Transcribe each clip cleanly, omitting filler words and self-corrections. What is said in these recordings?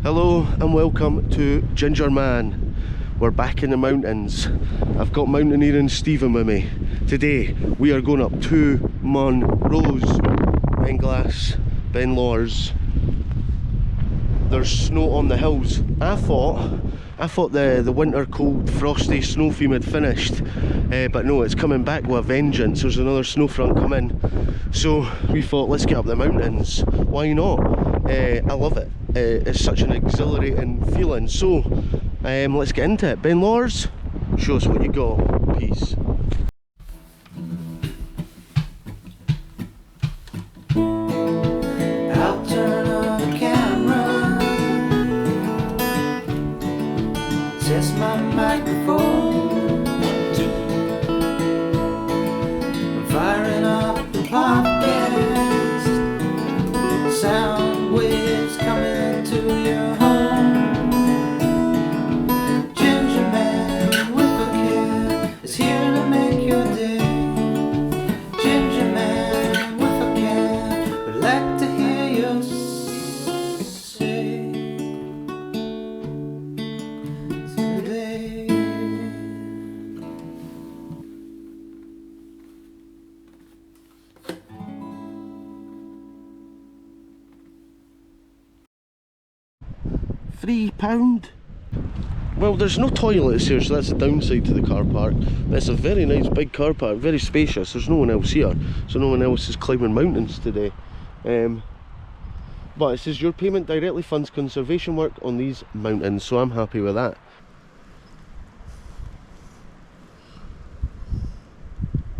Hello and welcome to Gingerman. We're back in the mountains. I've got mountaineering Stephen with me. Today we are going up 2 munroes, Beinn Ghlas, benlawers. There's snow on the hills. I thought the winter cold frosty snow theme had finished, but no, it's coming back with a vengeance. There's another snow front coming, so we thought let's get up the mountains. Why not? I love it. It's such an exhilarating feeling. So let's get into it. Benlawers, show us what you got. Peace. I'll turn on the camera, test my microphone, I'm firing up the podcast, sound waves coming to your home. Gingerman with a cam is here to make your day. Gingerman with a cam, would like to hear you say today. £3. Well, there's no toilets here, so that's the downside to the car park. It's a very nice big car park, very spacious. There's no one else here, so no one else is climbing mountains today. But it says your payment directly funds conservation work on these mountains, so I'm happy with that.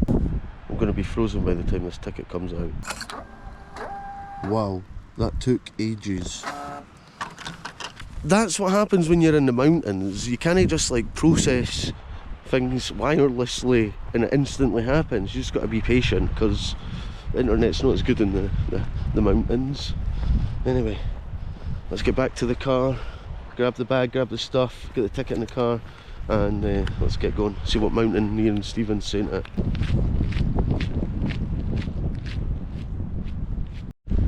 I'm going to be frozen by the time this ticket comes out. Wow, that took ages. That's what happens when you're in the mountains. You can't just like process things wirelessly and it instantly happens. You just got to be patient because the internet's not as good in the mountains. Anyway, let's get back to the car, grab the bag, grab the stuff, get the ticket in the car, and let's get going. See what mountaineering Stephen's saying to it.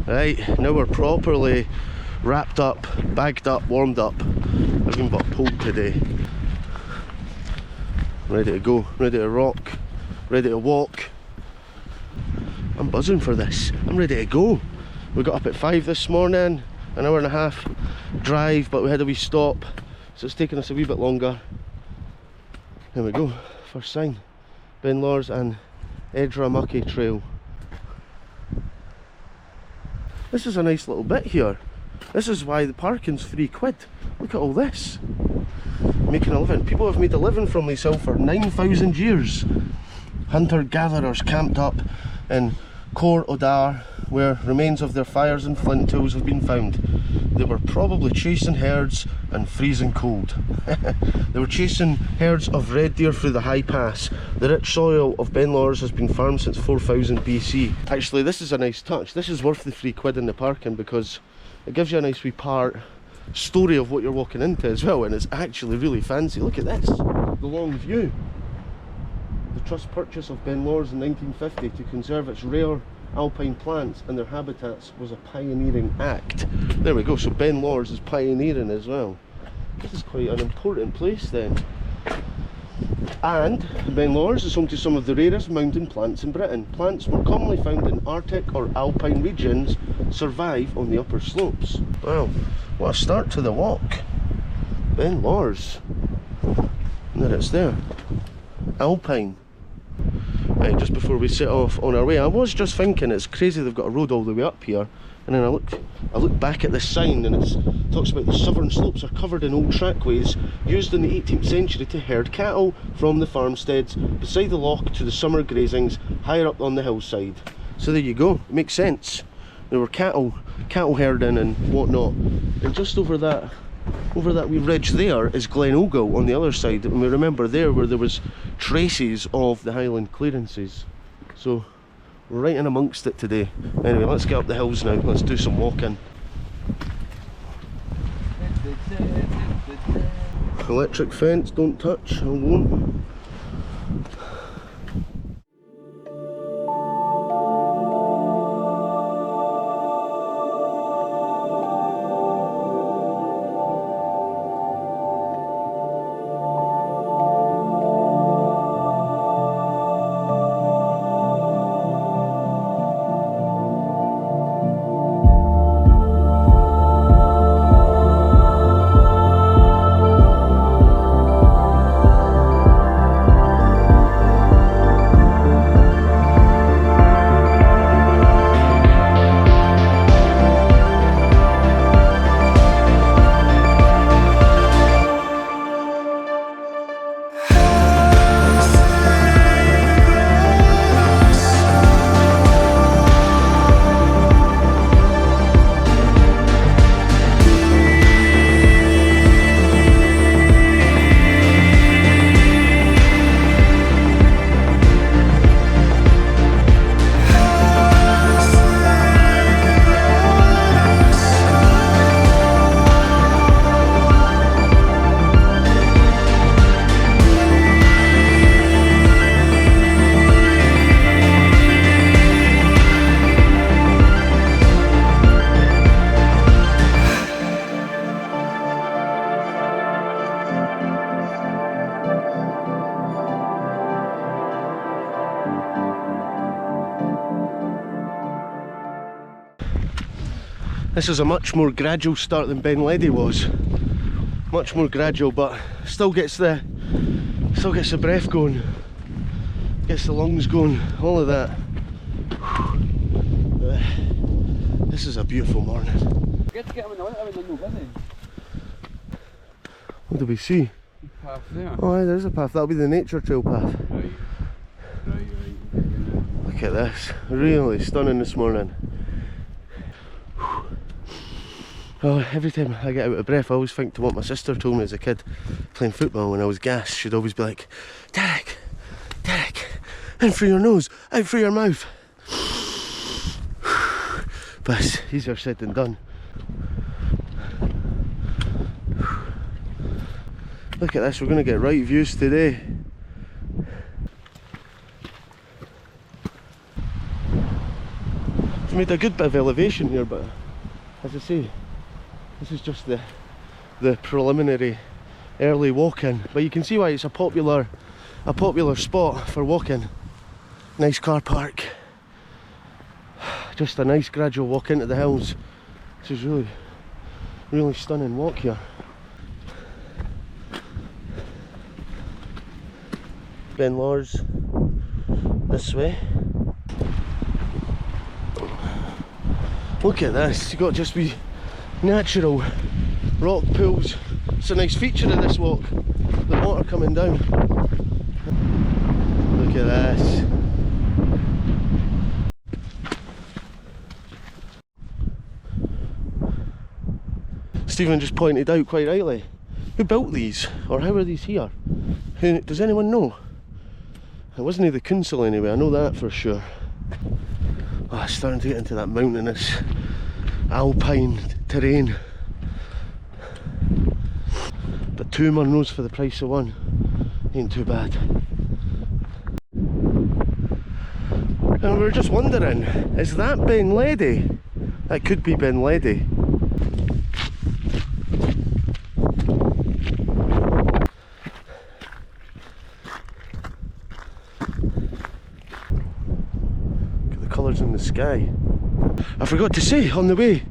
Right, now we're properly wrapped up, bagged up, warmed up. I've even got a pole today. Ready to go, ready to rock, ready to walk. I'm buzzing for this. I'm ready to go. We got up at 5 this morning, an hour and a half drive, but we had a wee stop, so it's taking us a wee bit longer. Here we go, first sign. Lawers and Beinn Trail. This is a nice little bit here. This is why the parking's £3. Look at all this. Making a living. People have made a living from these hills for 9,000 years. Hunter-gatherers camped up in Cor Odar, where remains of their fires and flint tools have been found. They were probably chasing herds and freezing cold. They were chasing herds of red deer through the high pass. The rich soil of Benlawers has been farmed since 4000 BC. Actually, this is a nice touch. This is worth the £3 in the parking because it gives you a nice wee story of what you're walking into as well, and it's actually really fancy. Look at this, the long view. The trust purchase of Benlawers in 1950 to conserve its rare alpine plants and their habitats was a pioneering act. There we go, so Benlawers is pioneering as well. This is quite an important place then. And Benlawers is home to some of the rarest mountain plants in Britain. Plants more commonly found in Arctic or alpine regions survive on the upper slopes. Wow, what a start to the walk. Benlawers. And there it's there. Alpine. Right, just before we set off on our way, I was just thinking it's crazy they've got a road all the way up here, and then I look back at this sign and it talks about the southern slopes are covered in old trackways used in the 18th century to herd cattle from the farmsteads beside the loch to the summer grazings higher up on the hillside. So there you go, it makes sense. There were cattle herding and whatnot, and just over that wee ridge there is Glen Ogle on the other side, and we remember there where there was traces of the Highland clearances. So we're right in amongst it today. Anyway, let's get up the hills now, let's do some walking. Electric fence, don't touch, I won't. This is a much more gradual start than Benlawers was. Much more gradual, but still gets the breath going, gets the lungs going, all of that. This is a beautiful morning. What do we see? Path there. Oh, aye, there's a path. That'll be the nature trail path. Right. Look at this. Really stunning this morning. Oh, every time I get out of breath, I always think to what my sister told me as a kid playing football when I was gassed. She'd always be like, Derek, in through your nose, out through your mouth. But it's easier said than done. Look at this, we're going to get right views today. We've made a good bit of elevation here, but as I say, this is just the preliminary early walk-in. But you can see why it's a popular spot for walking. Nice car park. Just a nice gradual walk into the hills. This is really stunning walk here. Benlawers this way. Look at this, you've got just wee natural rock pools. It's a nice feature of this walk, the water coming down. Look at this. Stephen just pointed out quite rightly, who built these, or how are these here? Does anyone know? It wasn't the council anyway, I know that for sure. Oh, it's starting to get into that mountainous alpine terrain. But 2 munroes for the price of 1 ain't too bad. And we were just wondering, is that Benlawers? That could be Benlawers. Colours in the sky. I forgot to say on the way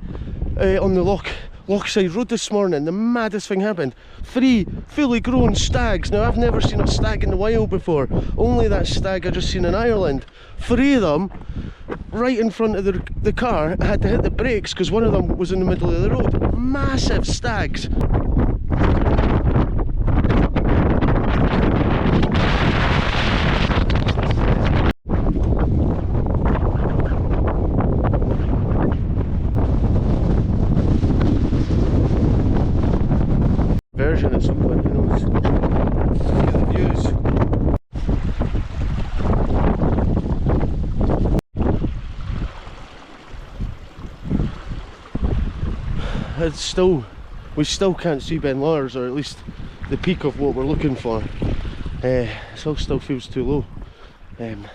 on the Lochside Road this morning, the maddest thing happened. 3 fully grown stags. Now I've never seen a stag in the wild before, only that stag I just seen in Ireland. 3 of them right in front of the car. I had to hit the brakes because one of them was in the middle of the road. Massive stags. Version at some point, who knows? Look at the views. We still can't see Benlawers, or at least the peak of what we're looking for. It still feels too low. We've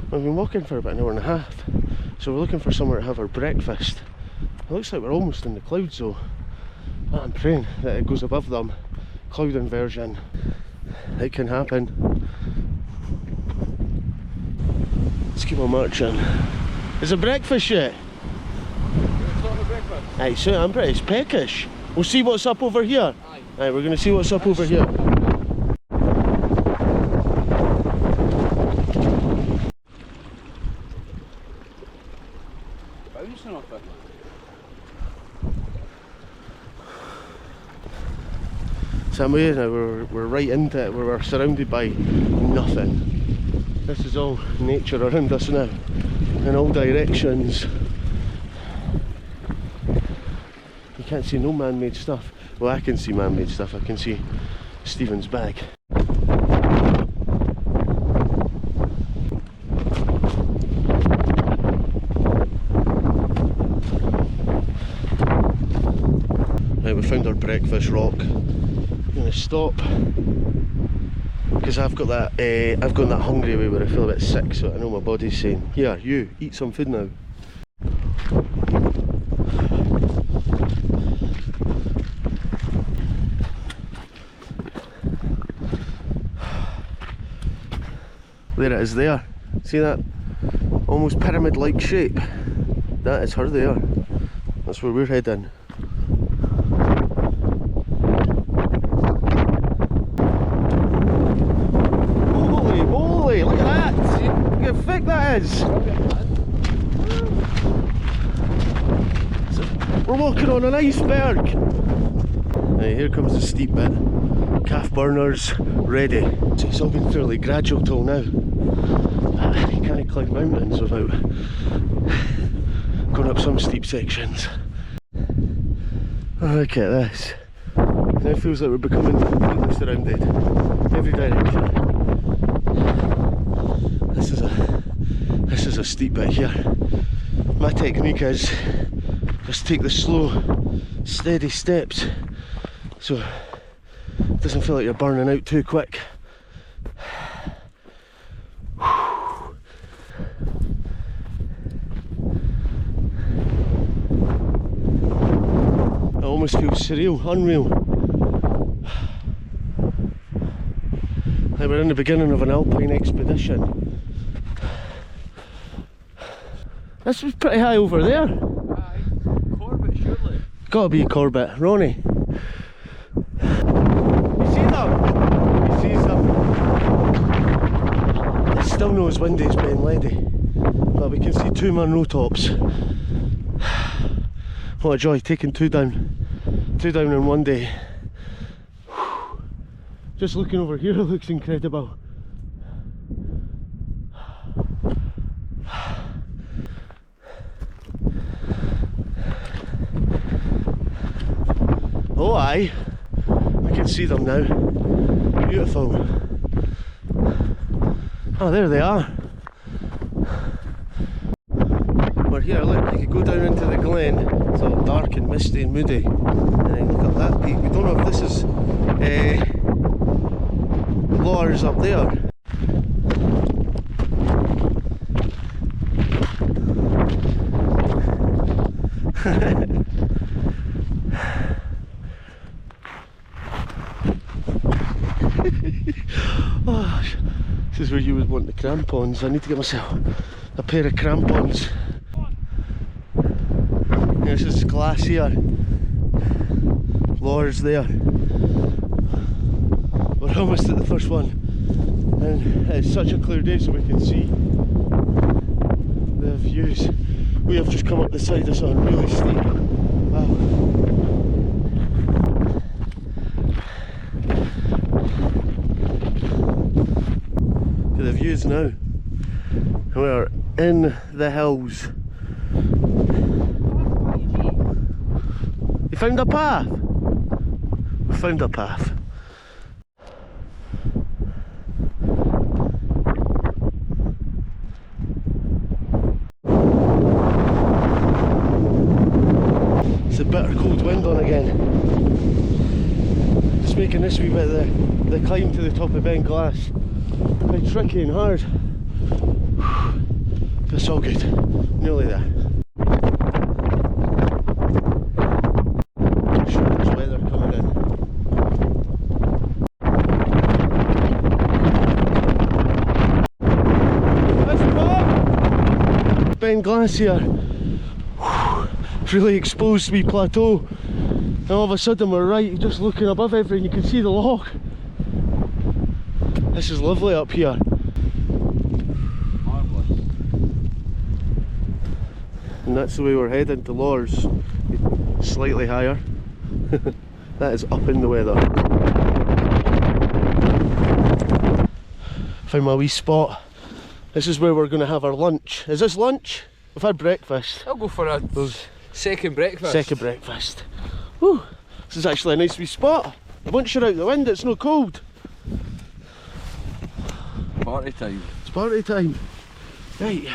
been walking for about an hour and a half, so we're looking for somewhere to have our breakfast. It looks like we're almost in the clouds though. I'm praying that it goes above them. Cloud inversion, it can happen. Let's keep on marching. Is it breakfast yet? It's not the breakfast. Aye, so I'm pretty peckish. We'll see what's up over here. Aye. Aye, we're going to see what's up over here. Bouncing off it. So now we're right into it, we're surrounded by nothing. This is all nature around us now, in all directions. You can't see no man-made stuff. Well, I can see man-made stuff, I can see Stephen's bag. Right, we found our breakfast rock. I'm going to stop because I've got that hungry way where I feel a bit sick, so I know my body's saying, here, you, eat some food now. There it is there. See that almost pyramid-like shape? That is her there. That's That's where we're heading. Holy moly, look at that! Look how thick that is! We're walking on an iceberg! Right, here comes the steep bit. Calf burners ready. So it's all been fairly gradual till now. You can't climb mountains without going up some steep sections. Look at this. Now it feels like we're becoming completely surrounded. Every direction. This is a steep bit here. My technique is just take the slow, steady steps so it doesn't feel like you're burning out too quick. It almost feels surreal, unreal. Like we're in the beginning of an alpine expedition. This was pretty high over there. Aye. Corbett, surely. Gotta be Corbett. Ronnie. You see them? You see them? It's still not as windy as Benlawers, but we can see two munro tops. What a joy, taking two down in one day. Just looking over here looks incredible. Oh aye, I can see them now. Beautiful. Oh, there they are. We're here, look, you could go down into the glen. It's all dark and misty and moody. And then look up that peak. We don't know if this is Lawers up there. Oh, this is where you would want the crampons. I need to get myself a pair of crampons. This is glass here. Lawers there. We're almost at the first one, and it's such a clear day so we can see the views. We have just come up the side of something really steep. Wow. Look at the views now. We're in the hills. You found a path? We found a path. It's a bitter cold wind on again. Just making this wee bit of the climb to the top of Beinn Ghlas quite tricky and hard. But it's all good. Nearly there. Sure, there's weather coming in. Beinn Ghlas here. Really exposed wee plateau, and all of a sudden we're right just looking above everything. You can see the loch. This is lovely up here. Marvellous. And that's the way we're heading to Lawers. Slightly higher. That is up in the weather. Found my wee spot. This is where we're going to have our lunch. Is this lunch? We've had breakfast. I'll go for a second breakfast. Second breakfast. Whew. This is actually a nice wee spot. Once you're out the wind, it's no cold. Party time. It's party time. Right.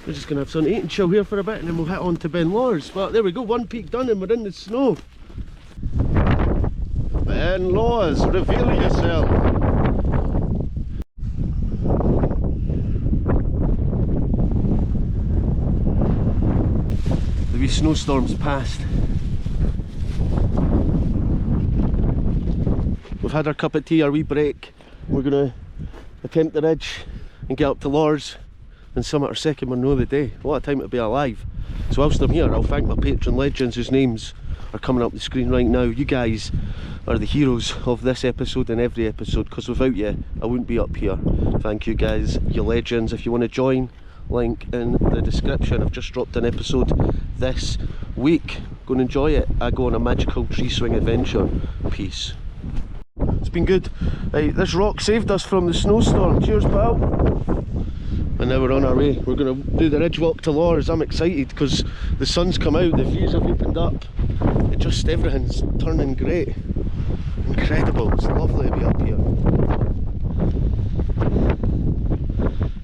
We're just going to have something to eat and chill here for a bit, and then we'll head on to Benlawers. But there we go, one peak done and we're in the snow. Benlawers, reveal yourself. The wee snowstorm's passed. We've had our cup of tea, our wee break. We're going to attempt the ridge and get up to Lawers and summit our second munro of the day. What a time to be alive. So whilst I'm here, I'll thank my patron legends whose names are coming up the screen right now. You guys are the heroes of this episode and every episode, because without you I wouldn't be up here. Thank you guys, you're legends. If you want to join, link in the description. I've just dropped an episode this week. Go and enjoy it. I go on a magical tree swing adventure. Peace. It's been good. Right, this rock saved us from the snowstorm. Cheers, pal. And now we're on our way. We're going to do the ridge walk to Lawers. I'm excited because the sun's come out, the views have opened up. Everything's turning great. Incredible. It's lovely to be up here.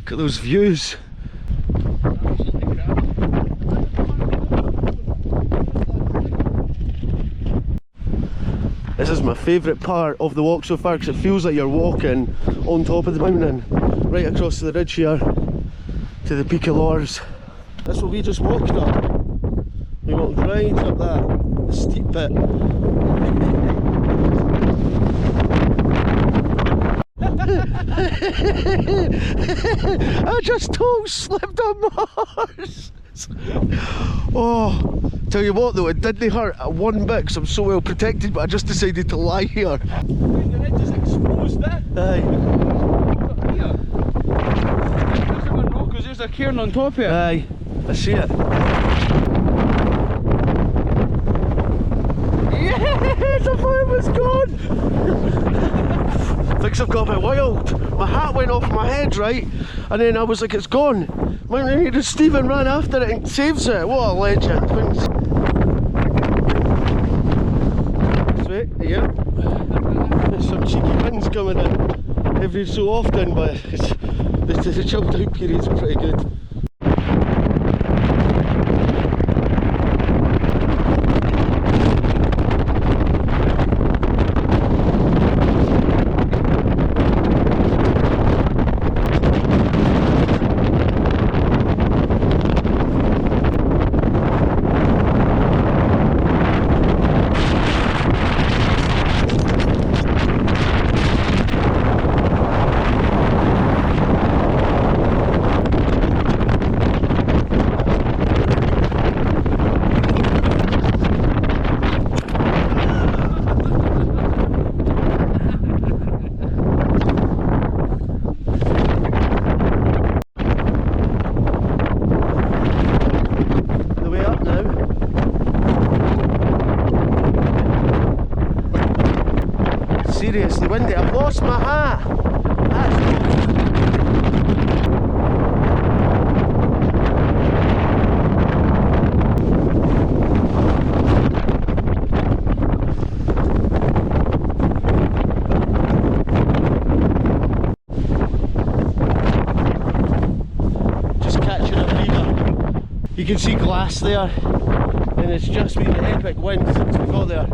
Look at those views. This is my favourite part of the walk so far, because it feels like you're walking on top of the mountain, right across the ridge here to the peak of Lawers. That's what we just walked up. We walked right up that steep bit. I just toe slipped on Mars. Oh, tell you what though, it didn't hurt one bit because I'm so well protected, but I just decided to lie here. The ridge is exposed there. Aye. Here. Gingerman rock, because there's a cairn on top here. Aye, I see it. Yes, the fire was gone! Things have got a bit wild. My hat went off my head, right? And then I was like, it's gone. My Stephen ran after it and saves it. What a legend. Sweet, yeah. There's some cheeky winds coming in every so often, but the chilled out period's pretty good. Seriously windy, I've lost my hat! Just catching a breather. You can see glass there, and it's just been an epic wind since we got there.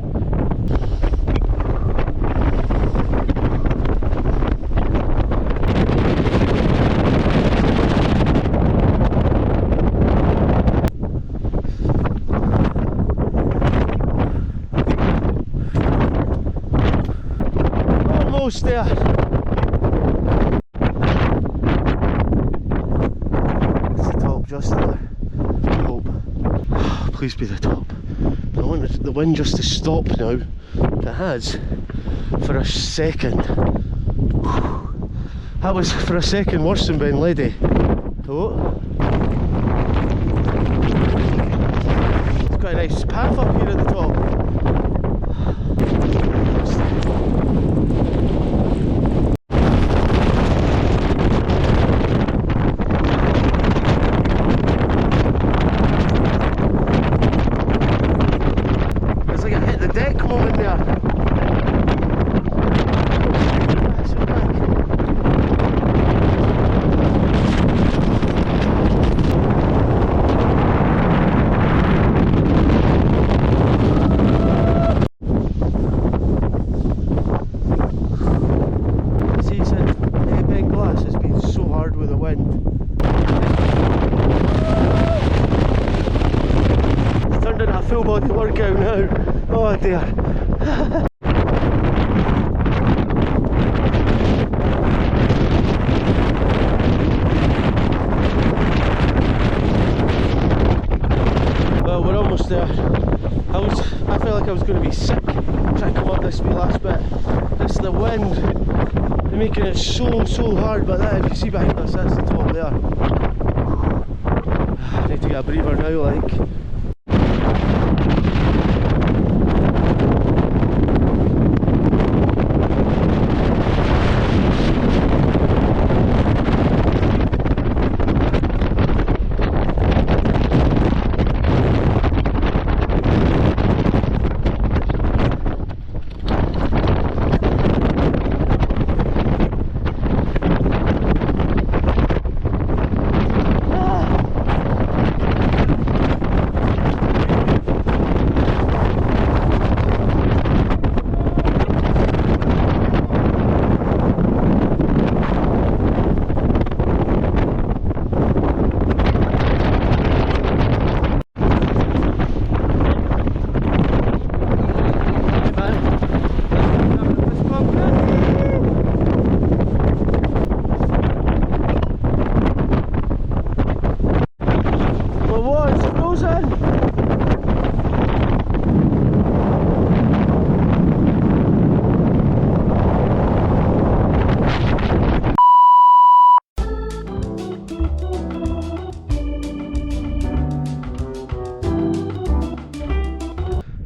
Almost there. It's the top just there. I hope. Please be the top. I want the wind just to stop now. It has. For a second. That was for a second worse than Benlawers. Oh. It's quite a nice path up here at the top. Full body workout now. Oh dear. me sick trying to come up this wee last bit. It's the wind, they're making it so hard, but that, if you see behind us, that's the top there. I need to get a breather now, like.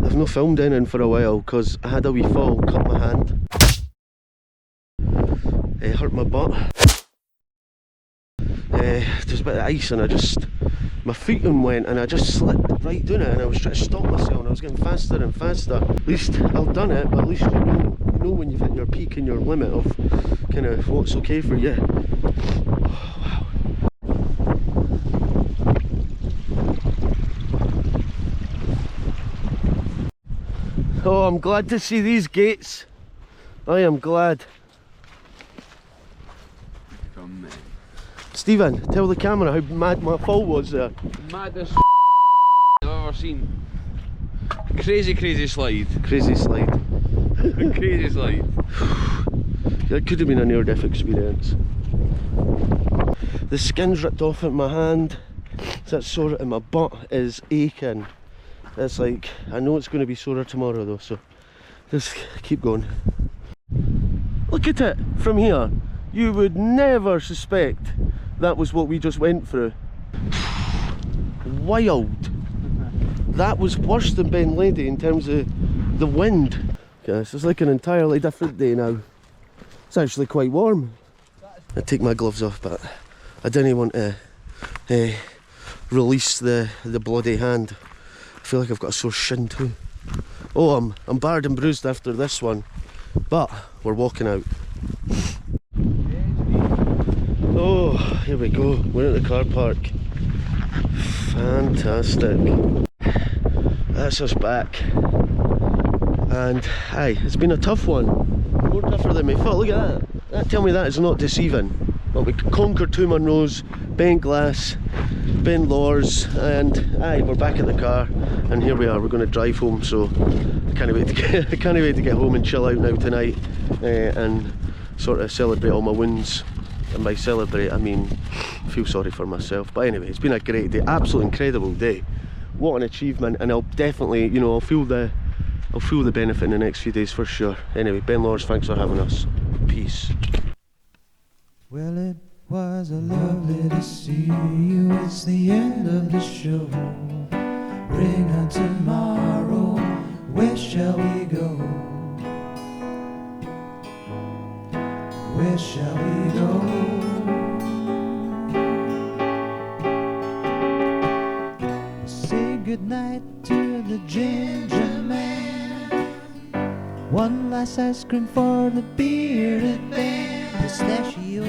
I've not filmed anything for a while because I had a wee fall, cut my hand, hurt my butt. There's a bit of ice and my feet went and I just slipped right down it, and I was trying to stop myself and I was getting faster and faster. At least I've done it, but at least you know when you've hit your peak and your limit of kind of what's okay for you. Oh, wow. Oh, I'm glad to see these gates. I am glad. Stephen, tell the camera how mad my fall was there. Maddest I've ever seen. Crazy slide. Crazy slide. Crazy slide. It could have been a near-death experience. The skin's ripped off at my hand. That sore in my butt is aching. It's like, I know it's going to be sorer tomorrow though, so just keep going. Look at it from here. You would never suspect that was what we just went through. Wild. That was worse than Benlawers in terms of the wind. Okay, this is like an entirely different day now. It's actually quite warm. I take my gloves off, but I didn't want to release the bloody hand. I feel like I've got a sore shin too. Oh, I'm barred and bruised after this one, but we're walking out. Oh, here we go. We're at the car park. Fantastic. That's us back. And aye, it's been a tough one. More tougher than we thought. Look at that. Tell me that is not deceiving. But we conquered 2 munroes, Beinn Ghlas, benlawers, and aye, we're back in the car, and here we are. We're going to drive home, so I can't wait to get home and chill out now tonight, and sort of celebrate all my wins. And by celebrate, I mean feel sorry for myself. But anyway, it's been a great day, absolutely incredible day. What an achievement, and I'll definitely, you know, I'll feel the benefit in the next few days for sure. Anyway, benlawers, thanks for having us. Peace. Well, it was a lovely to see you. It's the end of the show. Bring on tomorrow. Where shall we go? Where shall we go? Say goodnight to the Gingerman. One last ice cream for the bearded man. Pistachio